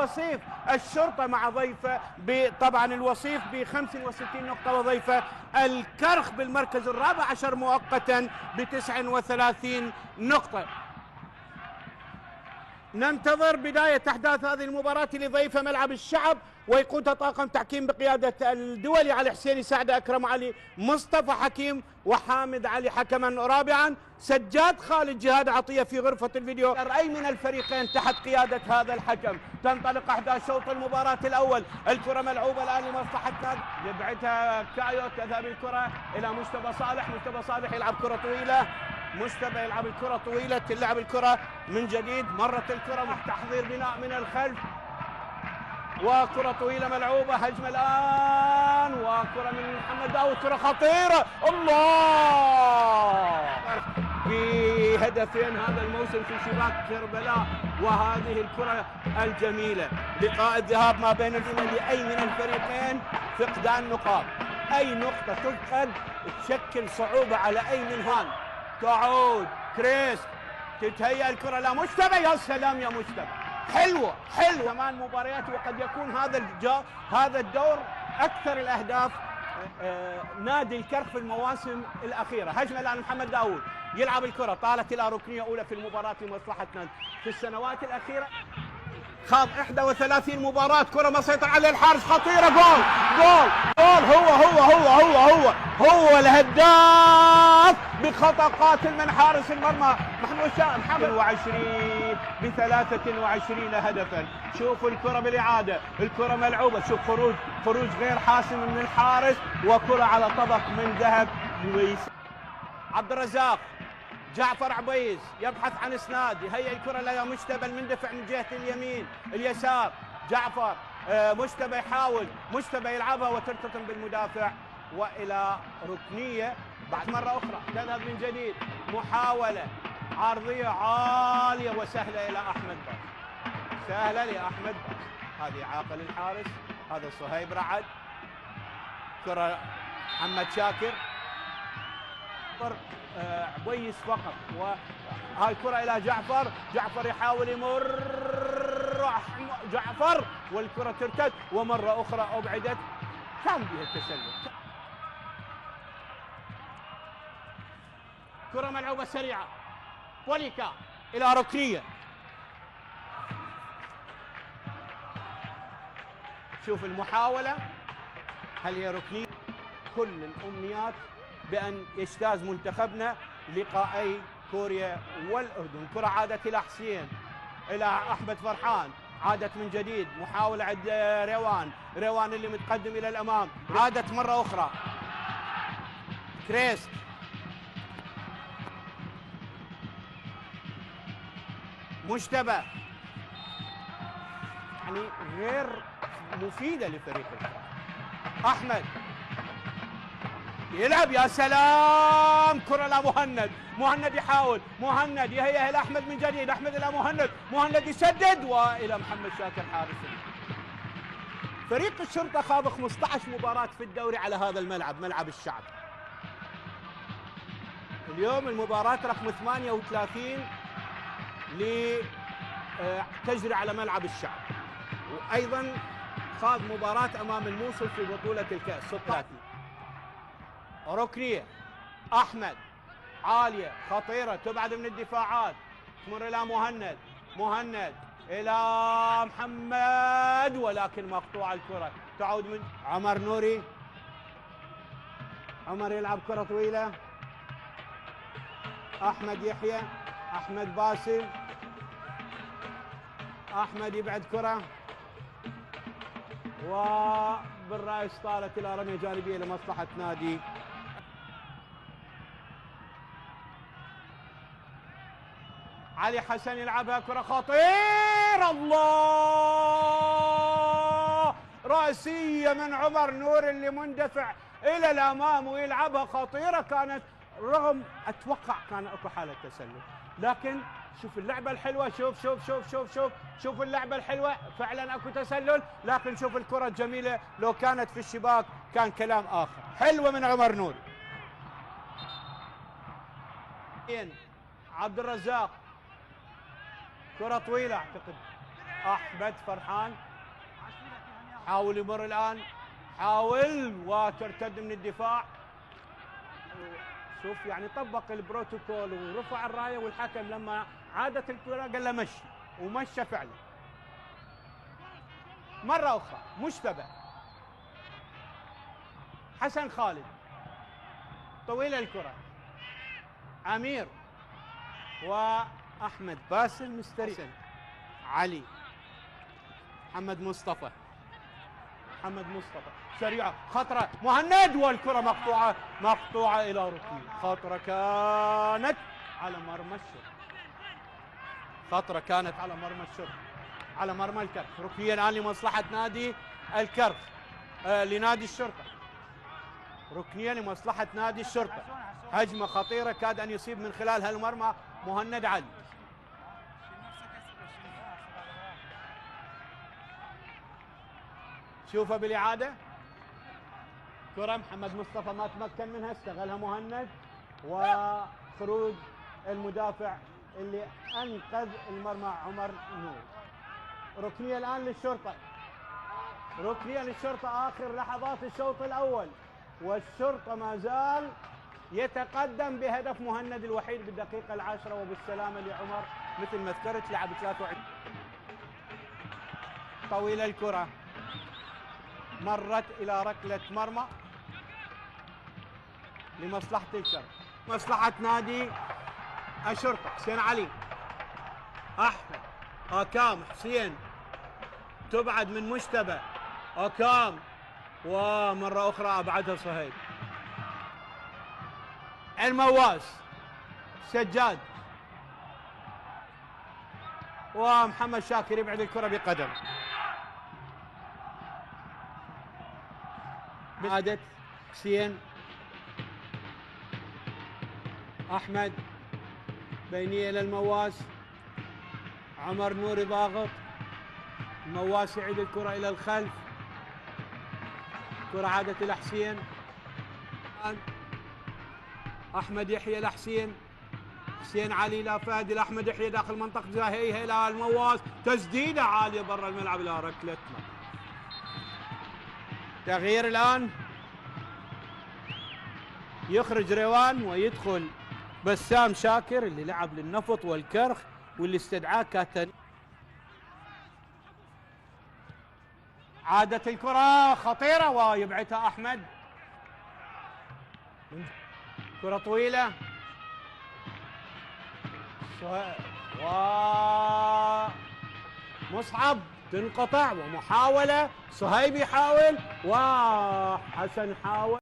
وصيف الشرطة مع ضيفه طبعا الوصيف ب 65 نقطة، وضيفه الكرخ بالمركز الرابع عشر مؤقتا ب 39 نقطة. ننتظر بداية أحداث هذه المباراة لضيفه ملعب الشعب، ويقودها طاقم تحكيم بقيادة الدولي علي حسين يساعد أكرم علي مصطفى حكيم وحامد علي حكما رابعا، سجاد خالد جهاد عطية في غرفة الفيديو. أي من الفريقين تحت قيادة هذا الحكم. تنطلق أحداث شوط المباراة الأول، الكرة ملعوبة الآن لمصلحة نادي، يبعدها كايو، تذهب الكرة إلى مجتبى صالح، مجتبى صالح يلعب كرة طويلة، مجتبى يلعب الكرة طويلة، تلعب الكرة من جديد، مرت الكرة مع تحضير بناء من الخلف، وكرة طويلة ملعوبة، هجمة الآن وكرة من محمد داود، كرة خطيرة، الله بهدفين هذا الموسم في شباك كربلاء. وهذه الكرة الجميلة، لقاء الذهاب ما بين لأي من الفريقين فقدان نقاط، أي نقطة تفقد تشكل صعوبة على أي منهم. تعود كريس، تتهيأ الكرة لا مجتبى، يا سلام يا مجتبى، حلوة حلوة. كمان مباريات، وقد يكون هذا الدور أكثر الأهداف نادي الكرخ في المواسم الأخيرة. هجمة الآن محمد داود، يلعب الكرة، طالت إلى ركنية أولى في المباراة لمصلحة نادي. في السنوات الأخيرة خاض 31 مباراة، كرة مسيطر على الحارس، خطيرة، جول جول جول، هو الهداف بخطأ قاتل من حارس المرمى محمود محمد 20 ب 23 هدفا. شوفوا الكرة بالإعادة، الكرة ملعوبة، شوف خروج غير حاسم من الحارس، وكرة على طبق من ذهب. عبد الرزاق، جعفر عبيس يبحث عن اسناد، يهيئ الكره الى مجتبى المندفع من جهه اليمين اليسار، جعفر مجتبى يحاول، مجتبى يلعبها وترتطم بالمدافع والى ركنيه. بعد مره اخرى تذهب من جديد، محاوله عرضيه عاليه وسهله الى احمد باس، سهله لاحمد باس، هذه عاقل الحارس، هذا صهيب رعد، كره محمد شاكر، عبيس فقط، وهاي الكرة إلى جعفر يحاول يمر، جعفر والكرة ترتد، ومرة أخرى أبعدت، كان بها التسلل. كرة ملعوبة سريعة، بوليكا إلى ركنية، شوف المحاولة، هل هي ركنية؟ كل الأمنيات بأن يجتاز منتخبنا لقائي كوريا والأردن. كرة عادت إلى حسين، إلى أحمد فرحان، عادت من جديد، محاولة عند روان اللي متقدم إلى الأمام، عادت مرة أخرى، كريست، مجتبى، يعني غير مفيدة لفريق الكرة. أحمد يلعب، يا سلام، كرة لمهند يحاول، مهند يهيئ إلى أحمد من جديد، أحمد إلى مهند يسدد، وإلى محمد شاكر حارس. فريق الشرطة خاض 15 مباراة في الدوري على هذا الملعب، ملعب الشعب. اليوم المباراة رقم 38 تجري على ملعب الشعب، وأيضا خاض مباراة أمام الموصل في بطولة الكأس 36. ركنية، أحمد، عالية، خطيرة، تبعد من الدفاعات، تمر إلى مهند إلى محمد، ولكن مقطوعة الكرة، تعود من عمر نوري، عمر يلعب كرة طويلة، أحمد يحيى، أحمد باسل، أحمد يبعد كرة، وبالرأس طالت إلى رمية جانبية لمصلحة نادي. علي حسن يلعبها كرة خطيرة، الله، رأسية من عمر نور اللي مندفع إلى الأمام ويلعبها خطيرة، كانت رغم أتوقع كان أكو حالة تسلل، لكن شوف اللعبة الحلوة، شوف اللعبة الحلوة، فعلا أكو تسلل، لكن شوف الكرة الجميلة، لو كانت في الشباك كان كلام آخر. حلوة من عمر نور. عبد الرزاق، كرة طويلة، أعتقد أحمد فرحان حاول يمر الآن، حاول وترتد من الدفاع. شوف يعني طبق البروتوكول ورفع الراية، والحكم لما عادت الكرة قال له مشي، ومشى فعلا. مرة أخرى مشتبه حسن خالد، طويلة الكرة، أمير وأحمد باسل مستريح، علي، محمد مصطفى سريعة، خطرة مهند، والكرة مقطوعة إلى ركني. خطرة كانت على مرمى الشرطة، على مرمى الكرخ. ركنية الآن لمصلحة نادي الكرخ، لنادي الشرطة. ركنية لمصلحة نادي الشرطة. هجمة خطيرة كاد أن يصيب من خلال هالمرمى مهند علي. شوفها بالإعادة، كرة محمد مصطفى ما تمكن منها، استغلها مهند، وخروج المدافع اللي أنقذ المرمى عمر نور. ركنية الآن للشرطة، آخر لحظات الشوط الأول، والشرطة ما زال يتقدم بهدف مهند الوحيد بالدقيقة 10. وبالسلامة لعمر، مثل ما ذكرت لعب 23. طويلة الكرة، مرت إلى ركلة مرمى لمصلحة الكرة، مصلحة نادي الشرطة. حسين علي، أحمد، أكام، حسين، تبعد من مشتبه، أكام، ومرة أخرى أبعدها صهيب. المواس، سجاد، ومحمد شاكر يبعد الكرة بقدم. عادت حسين، أحمد، بينية إلى المواس، عمر نور ضاغط، المواس يعيد الكرة إلى الخلف، كرة عادت إلى حسين، أحمد يحيى لحسين، حسين علي لا فهد إلى أحمد يحيى داخل منطقة زاهية إلى المواس، تسديدة عالية برا الملعب إلى ركلة مرمى. تغيير الآن، يخرج روان ويدخل بسام شاكر اللي لعب للنفط والكرخ واللي استدعاه كاتن. عادت الكرة خطيرة ويبعتها أحمد، كرة طويلة، ومصعب تنقطع، ومحاولة صهيب يحاول، وحسن حاول.